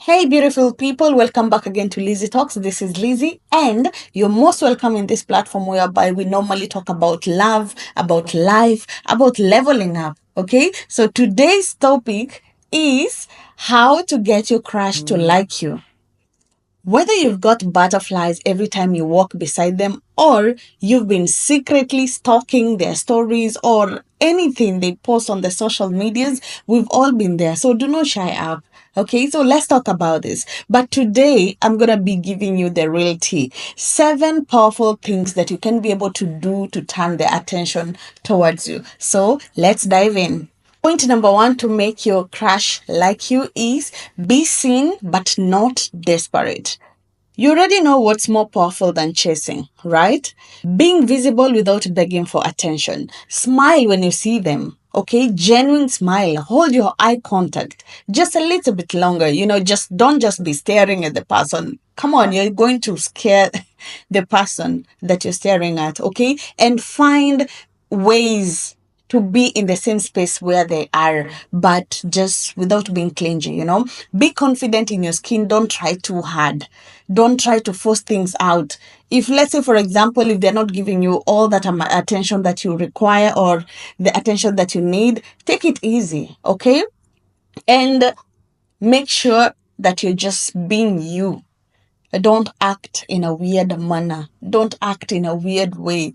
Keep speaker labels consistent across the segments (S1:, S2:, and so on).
S1: Hey, beautiful people, welcome back again to Leezee Talks. This is Leezee, and you're most welcome in this platform whereby we normally talk about love, about life, about leveling up. Okay, so today's topic is how to get your crush to like you. Whether you've got butterflies every time you walk beside them, or you've been secretly stalking their stories or anything they post on the social medias, we've all been there. So do not shy up. Okay, so let's talk about this. But today, I'm going to be giving you the real tea. 7 powerful things that you can be able to do to turn their attention towards you. So let's dive in. Point number 1 to make your crush like you is be seen but not desperate. You already know what's more powerful than chasing, right? Being visible without begging for attention. Smile when you see them, okay? Genuine smile. Hold your eye contact just a little bit longer. Just don't just be staring at the person. Come on, you're going to scare the person that you're staring at, okay? And find ways to be in the same space where they are, but just without being clingy. Be confident in your skin. Don't try too hard. Don't try to force things out. If, let's say, for example, if they're not giving you all that attention that you require or the attention that you need, take it easy, okay? And make sure that you're just being you. Don't act in a weird manner. Don't act in a weird way.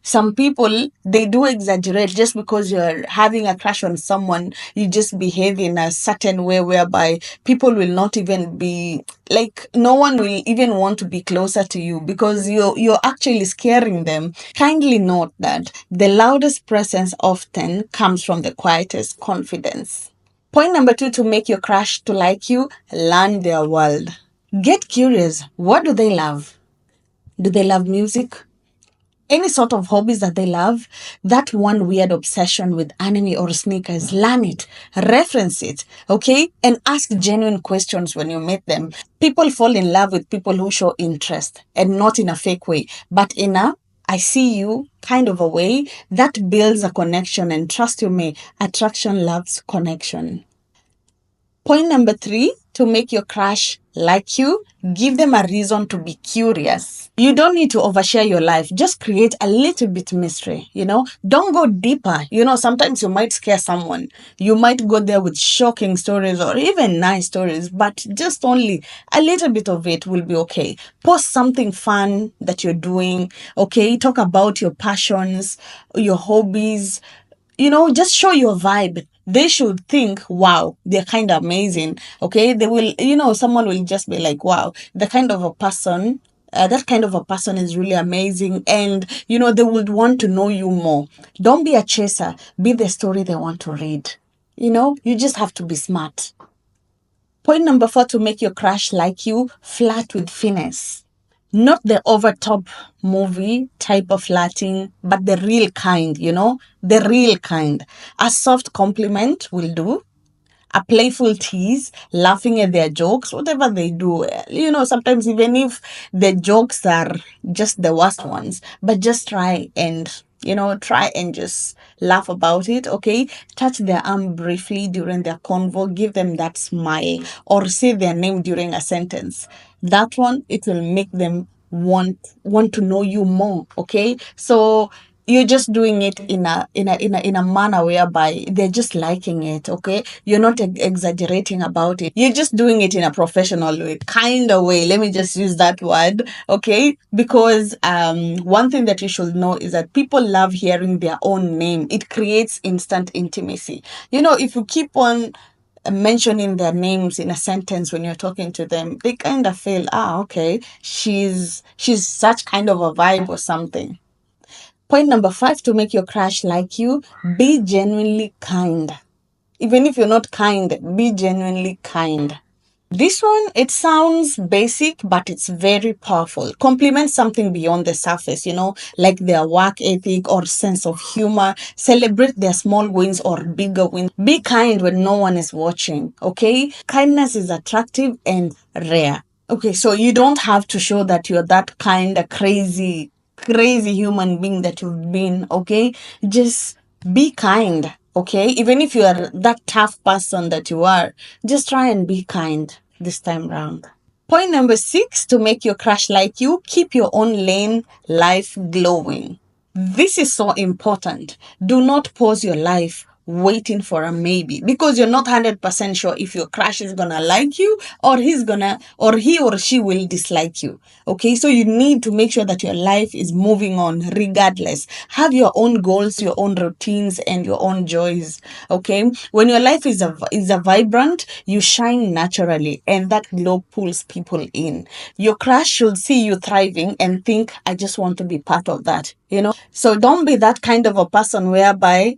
S1: Some people, they do exaggerate just because you're having a crush on someone. You just behave in a certain way whereby people will not even be like, no one will even want to be closer to you because you're actually scaring them. Kindly note that the loudest presence often comes from the quietest confidence. Point number 2 to make your crush to like you, learn their world. Get curious. What do they love? Do they love music? Any sort of hobbies that they love? That one weird obsession with anime or sneakers, learn it, reference it, okay? And ask genuine questions when you meet them. People fall in love with people who show interest and not in a fake way, but in a I see you kind of a way that builds a connection. And trust you me, attraction loves connection. Point number 3 to make your crush like you, give them a reason to be curious. You don't need to overshare your life. Just create a little bit mystery. Don't go deeper. Sometimes you might scare someone. You might go there with shocking stories or even nice stories, but just only a little bit of it will be okay. Post something fun that you're doing, okay? Talk about your passions, your hobbies. Just show your vibe. They should think, wow, they're kind of amazing. Okay. They will, someone will just be like, wow, that kind of a person is really amazing. And, they would want to know you more. Don't be a chaser. Be the story they want to read. You just have to be smart. Point number 4 to make your crush like you, flirt with finesse. Not the over top movie type of flirting, but the real kind, the real kind. A soft compliment will do. A playful tease, laughing at their jokes, whatever they do. Sometimes even if the jokes are just the worst ones, but just try and just laugh about it, okay? Touch their arm briefly during their convo, give them that smile, or say their name during a sentence. That one, it will make them want to know you more, okay? So you're just doing it in a manner whereby they're just liking it, okay? You're not exaggerating about it. You're just doing it in a professional way, kind of way. Let me just use that word, okay? Because one thing that you should know is that people love hearing their own name. It creates instant intimacy. If you keep on mentioning their names in a sentence when you're talking to them, they kind of feel, okay, she's such kind of a vibe or something. Point number 5 to make your crush like you, be genuinely kind. Even if you're not kind, be genuinely kind. This one, it sounds basic, but it's very powerful. Compliment something beyond the surface, like their work ethic or sense of humor. Celebrate their small wins or bigger wins. Be kind when no one is watching, okay? Kindness is attractive and rare. Okay, so you don't have to show that you're that kind of crazy human being that you've been, okay? Just be kind, okay? Even if you are that tough person that you are, just try and be kind. this time round. Point number 6, to make your crush like you, keep your own lane life glowing. This is so important. Do not pause your life waiting for a maybe, because you're not 100% sure if your crush is gonna like you, or he or she will dislike you. Okay, so you need to make sure that your life is moving on regardless. Have your own goals, your own routines, and your own joys. Okay, when your life is a vibrant, you shine naturally, and that glow pulls people in. Your crush should see you thriving and think, I just want to be part of that. So don't be that kind of a person whereby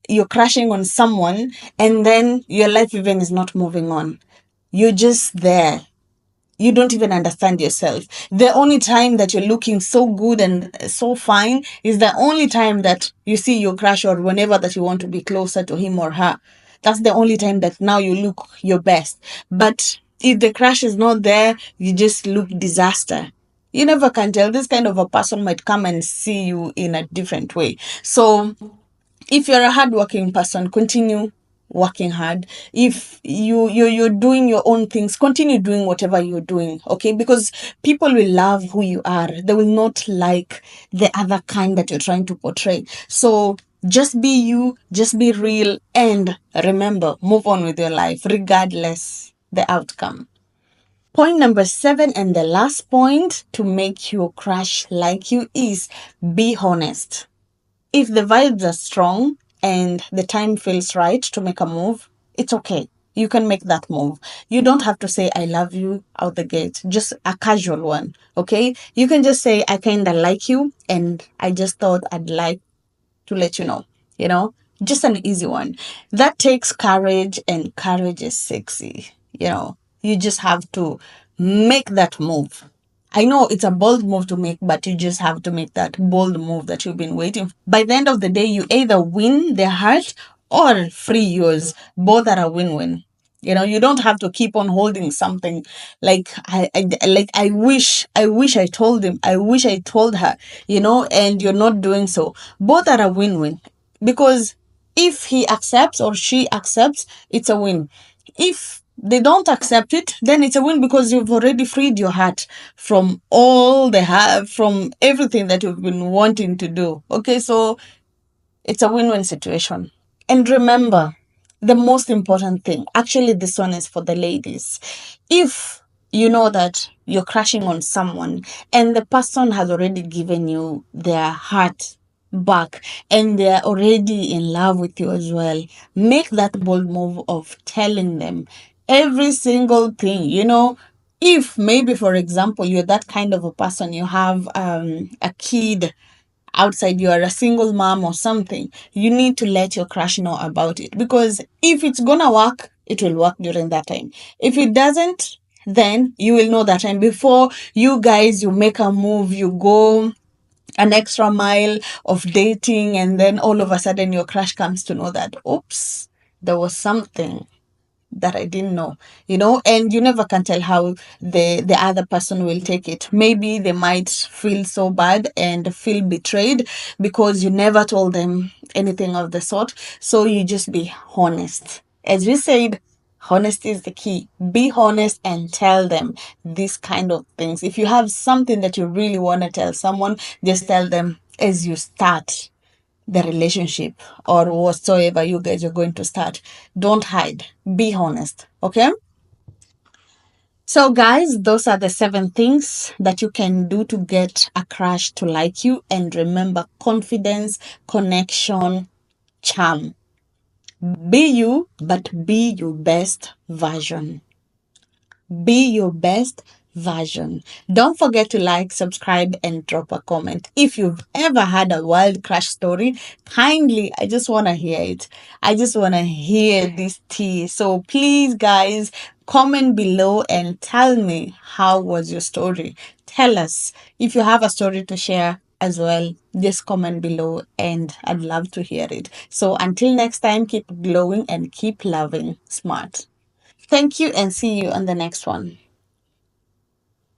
S1: you're crashing on someone and then your life even is not moving on. You're just there. You don't even understand yourself. The only time that you're looking so good and so fine is the only time that you see your crush, or whenever that you want to be closer to him or her. That's the only time that now you look your best. But if the crush is not there, you just look disaster. You never can tell. This kind of a person might come and see you in a different way. So if you're a hardworking person, continue working hard. If you're doing your own things, continue doing whatever you're doing. Okay, because people will love who you are. They will not like the other kind that you're trying to portray. So just be you, just be real, and remember, move on with your life regardless the outcome. Point number 7, and the last point to make your crush like you, is be honest. If the vibes are strong and the time feels right to make a move, it's okay. You can make that move. You don't have to say, I love you out the gate, just a casual one. Okay. You can just say, I kind of like you and I just thought I'd like to let you know, you know, just an easy one. That takes courage, and courage is sexy. You just have to make that move. I know it's a bold move to make, but you just have to make that bold move that you've been waiting for. By the end of the day, you either win their heart or free yours. Both are a win-win. You don't have to keep on holding something like I wish I told him, I wish I told her, and you're not doing so. Both are a win-win, because if he accepts or she accepts, it's a win. If they don't accept it, then it's a win, because you've already freed your heart from from everything that you've been wanting to do. Okay, so it's a win-win situation. And remember, the most important thing, actually, this one is for the ladies. If you know that you're crashing on someone and the person has already given you their heart back and they're already in love with you as well, make that bold move of telling them every single thing. If maybe, for example, you're that kind of a person, you have a kid outside, you are a single mom or something, you need to let your crush know about it, because if it's gonna work, it will work during that time. If it doesn't, then you will know that time. Before you make a move, you go an extra mile of dating, and then all of a sudden your crush comes to know that, oops, there was something that I didn't know, and you never can tell how the other person will take it. Maybe they might feel so bad and feel betrayed because you never told them anything of the sort. So you just be honest. As we said, honesty is the key. Be honest and tell them these kind of things. If you have something that you really want to tell someone, just tell them as you start the relationship or whatsoever you guys are going to start. Don't hide. Be honest. Okay? So, guys, those are the 7 things that you can do to get a crush to like you. And remember, confidence, connection, charm. Be you, but be your best version. Be your best version. Don't forget to like, subscribe, and drop a comment. If you've ever had a wild crush story, kindly, I just want to hear it. I just want to hear this tea. So please, guys, comment below and tell me, how was your story? Tell us if you have a story to share as well. Just comment below and I'd love to hear it. So until next time, keep glowing and keep loving smart. Thank you and see you on the next one.